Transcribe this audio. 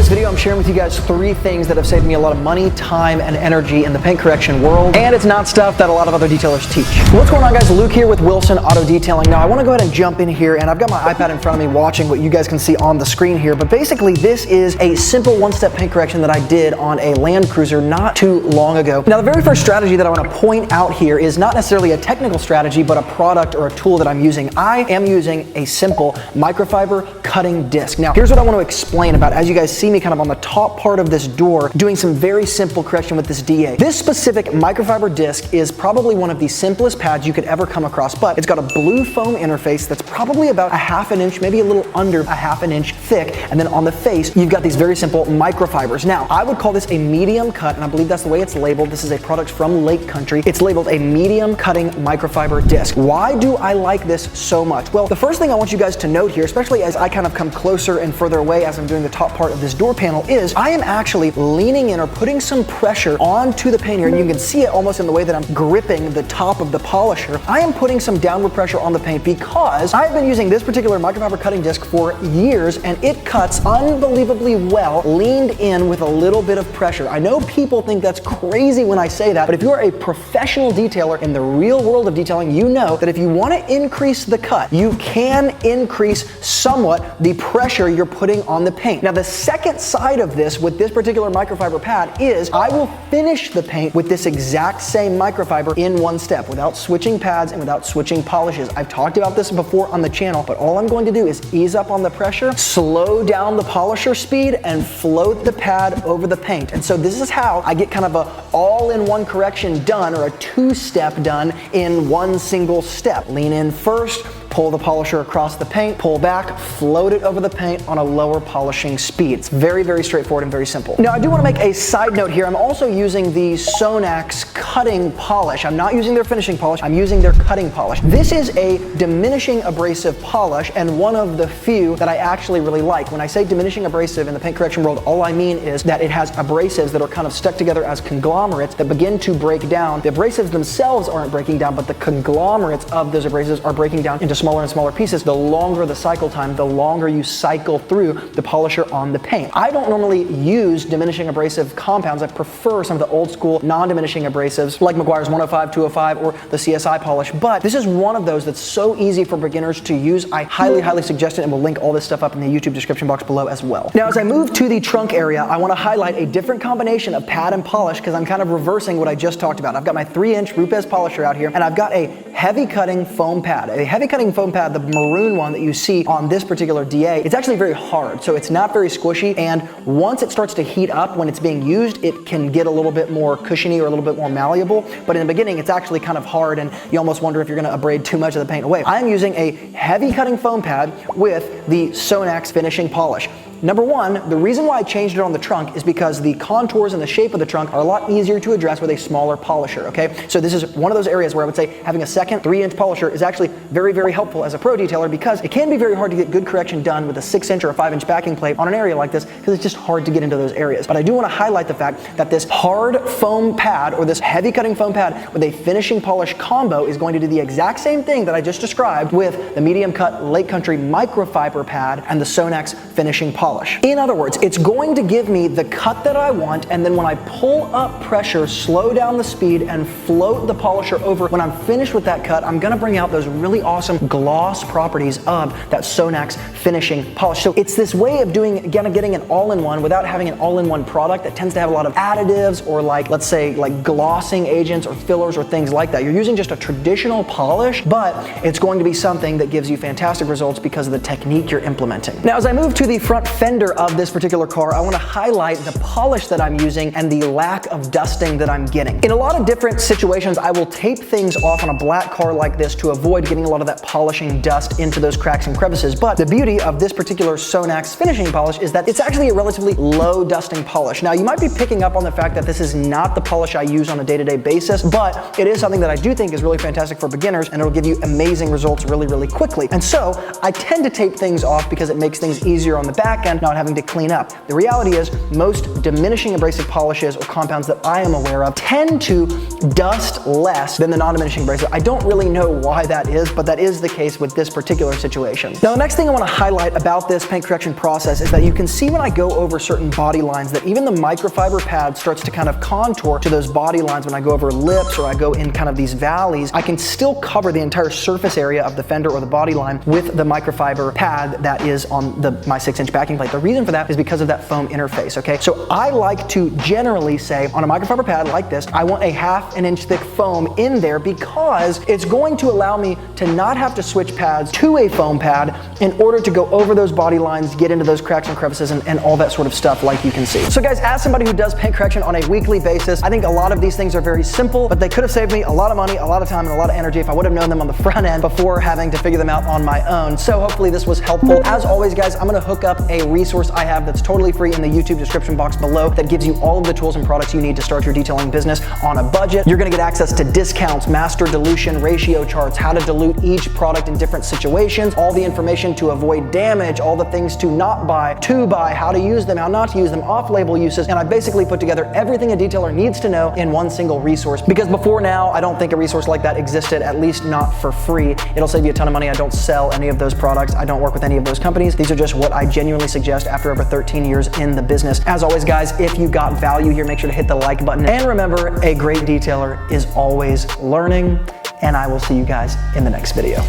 this video, I'm sharing with you guys 3 things that have saved me a lot of money, time, and energy in the paint correction world, and it's not stuff that a lot of other detailers teach. What's going on, guys? Luke here with Wilson Auto Detailing. Now, I want to go ahead and jump in here, and I've got my iPad in front of me watching what you guys can see on the screen here, but basically this is a simple one-step paint correction that I did on a Land Cruiser not too long ago. Now, the very first strategy that I want to point out here is not necessarily a technical strategy, but a product or a tool that I'm using. I am using a simple microfiber cutting disc. Now, here's what I want to explain about. As you guys see me kind of on the top part of this door doing some very simple correction with this DA. This specific microfiber disc is probably one of the simplest pads you could ever come across, but it's got a blue foam interface that's probably about a half an inch, maybe a little under a half an inch thick, and then on the face you've got these very simple microfibers. Now, I would call this a medium cut, and I believe that's the way it's labeled. This is a product from Lake Country. It's labeled a medium cutting microfiber disc. Why do I like this so much? Well, the first thing I want you guys to note here, especially as I kind of come closer and further away as I'm doing the top part of this door panel, is I am actually leaning in or putting some pressure onto the paint here, and you can see it almost in the way that I'm gripping the top of the polisher. I am putting some downward pressure on the paint because I've been using this particular microfiber cutting disc for years, and it cuts unbelievably well, leaned in with a little bit of pressure. I know people think that's crazy when I say that, but if you are a professional detailer in the real world of detailing, you know that if you want to increase the cut, you can increase somewhat the pressure you're putting on the paint. Now, the second side of this with this particular microfiber pad is I will finish the paint with this exact same microfiber in one step without switching pads and without switching polishes. I've talked about this before on the channel, but all I'm going to do is ease up on the pressure, slow down the polisher speed, and float the pad over the paint. And so this is how I get kind of a all-in-one correction done, or a 2-step done in one single step. Lean in first, pull the polisher across the paint, pull back, float it over the paint on a lower polishing speed. It's very, very straightforward and very simple. Now, I do want to make a side note here. I'm also using the Sonax cutting polish. I'm not using their finishing polish, I'm using their cutting polish. This is a diminishing abrasive polish, and one of the few that I actually really like. When I say diminishing abrasive in the paint correction world, all I mean is that it has abrasives that are kind of stuck together as conglomerates that begin to break down. The abrasives themselves aren't breaking down, but the conglomerates of those abrasives are breaking down into smaller and smaller pieces. The longer the cycle time, the longer you cycle through the polisher on the paint. I don't normally use diminishing abrasive compounds. I prefer some of the old school non-diminishing abrasives like Meguiar's 105, 205, or the CSI polish, but this is one of those that's so easy for beginners to use. I highly, highly suggest it, and we'll link all this stuff up in the YouTube description box below as well. Now, as I move to the trunk area, I want to highlight a different combination of pad and polish because I'm kind of reversing what I just talked about. I've got my 3-inch Rupes polisher out here, and I've got a heavy cutting foam pad. A heavy cutting foam pad, the maroon one that you see on this particular DA, it's actually very hard, so it's not very squishy, and once it starts to heat up when it's being used, it can get a little bit more cushiony or a little bit more malleable, but in the beginning it's actually kind of hard, and you almost wonder if you're going to abrade too much of the paint away. I'm using a heavy cutting foam pad with the Sonax finishing polish. Number one, the reason why I changed it on the trunk is because the contours and the shape of the trunk are a lot easier to address with a smaller polisher, okay? So this is one of those areas where I would say having a second 3-inch polisher is actually very, very helpful as a pro detailer, because it can be very hard to get good correction done with a 6-inch or a 5-inch backing plate on an area like this, because it's just hard to get into those areas. But I do want to highlight the fact that this hard foam pad, or this heavy cutting foam pad with a finishing polish combo, is going to do the exact same thing that I just described with the medium cut Lake Country microfiber pad and the Sonax finishing polish. In other words, it's going to give me the cut that I want, and then when I pull up pressure, slow down the speed, and float the polisher over, when I'm finished with that cut, I'm gonna bring out those really awesome gloss properties of that Sonax finishing polish. So it's this way of doing, again, getting an all-in-one without having an all-in-one product that tends to have a lot of additives, or like, let's say, like glossing agents or fillers or things like that. You're using just a traditional polish, but it's going to be something that gives you fantastic results because of the technique you're implementing. Now, as I move to the front fender of this particular car, I want to highlight the polish that I'm using and the lack of dusting that I'm getting. In a lot of different situations, I will tape things off on a black car like this to avoid getting a lot of that polishing dust into those cracks and crevices. But the beauty of this particular Sonax finishing polish is that it's actually a relatively low dusting polish. Now, you might be picking up on the fact that this is not the polish I use on a day-to-day basis, but it is something that I do think is really fantastic for beginners, and it'll give you amazing results really, really quickly. And so I tend to tape things off because it makes things easier easier on the back end, not having to clean up. The reality is most diminishing abrasive polishes or compounds that I am aware of tend to dust less than the non-diminishing abrasive. I don't really know why that is, but that is the case with this particular situation. Now, the next thing I want to highlight about this paint correction process is that you can see when I go over certain body lines that even the microfiber pad starts to kind of contour to those body lines. When I go over lips or I go in kind of these valleys, I can still cover the entire surface area of the fender or the body line with the microfiber pad that is on my 6-inch backing plate. The reason for that is because of that foam interface, okay? So I like to generally say on a microfiber pad like this, I want a 1/2 inch thick foam in there because it's going to allow me to not have to switch pads to a foam pad in order to go over those body lines, get into those cracks and crevices and all that sort of stuff like you can see. So guys, as somebody who does paint correction on a weekly basis, I think a lot of these things are very simple, but they could have saved me a lot of money, a lot of time, and a lot of energy if I would have known them on the front end before having to figure them out on my own. So hopefully this was helpful. As always, guys, I'm gonna hook up a resource I have that's totally free in the YouTube description box below that gives you all of the tools and products you need to start your detailing business on a budget. You're gonna get access to discounts, master dilution ratio charts, how to dilute each product in different situations, all the information to avoid damage, all the things to not buy, to buy, how to use them, how not to use them, off-label uses, and I basically put together everything a detailer needs to know in one single resource. Because before now, I don't think a resource like that existed, at least not for free. It'll save you a ton of money. I don't sell any of those products. I don't work with any of those companies. These are just what I genuinely suggest after over 13 years in the business. As always, guys, if you got value here, make sure to hit the like button. And remember, a great detailer is always learning, and I will see you guys in the next video.